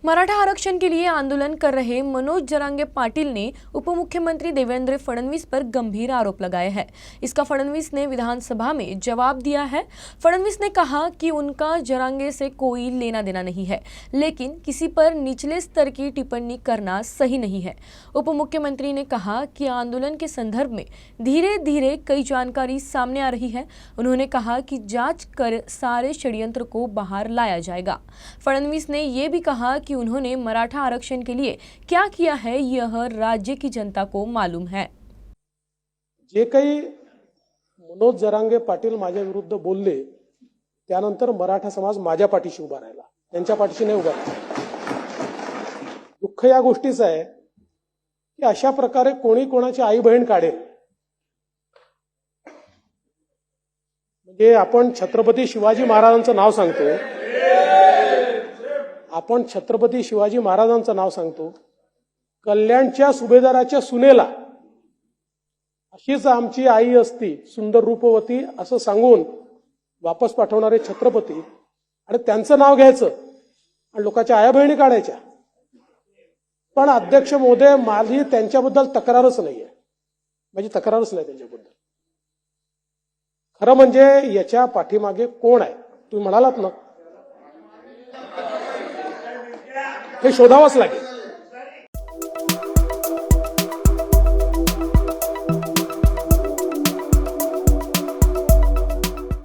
मराठा आरक्षण के लिए आंदोलन कर रहे मनोज जरांगे पाटिल ने उप मुख्यमंत्री देवेंद्र फडणवीस पर गंभीर आरोप लगाए हैं। इसका फडणवीस ने विधानसभा में जवाब दिया है। फडणवीस ने कहा कि उनका जरांगे से कोई लेना देना नहीं है, लेकिन किसी पर निचले स्तर की टिप्पणी करना सही नहीं है। उप मुख्यमंत्री ने कहा कि आंदोलन के संदर्भ में धीरे धीरे कई जानकारी सामने आ रही है। उन्होंने कहा कि जांच कर सारे षड्यंत्र को बाहर लाया जाएगा। फडणवीस ने यह भी कहा कि उन्होंने मराठा आरक्षण के लिए क्या किया है यह राज्य की जनता को मालूम है। जे काही मनोज जरांगे पाटील माझ्या विरुद्ध बोलले त्यानंतर मराठा समाज माझ्या पाठीशी उभा राहिला, त्यांच्या पाठीशी नाही उभा राहिला। दुःख या गोष्टीचं आहे की अशा प्रकारे कोणी कोणाची आई बहीण काढेल। म्हणजे आपण छत्रपती शिवाजी महाराजांचं नाव सांगतो, आपण छत्रपती शिवाजी महाराजांचं नाव सांगतो, कल्याणच्या सुभेदाराच्या सुनेला अशीच आमची आई असती सुंदर रूपवती असं सांगून वापस पाठवणारे छत्रपती आणि त्यांचं नाव घ्यायचं आणि लोकांच्या आया बहिणी काढायच्या। पण अध्यक्ष महोदय, माझी त्यांच्याबद्दल तक्रारच नाहीये, माझी तक्रारच नाही त्यांच्याबद्दल। खरं म्हणजे याच्या पाठीमागे कोण आहे तुम्ही म्हणालात ना, हे शोधावंच लागेल।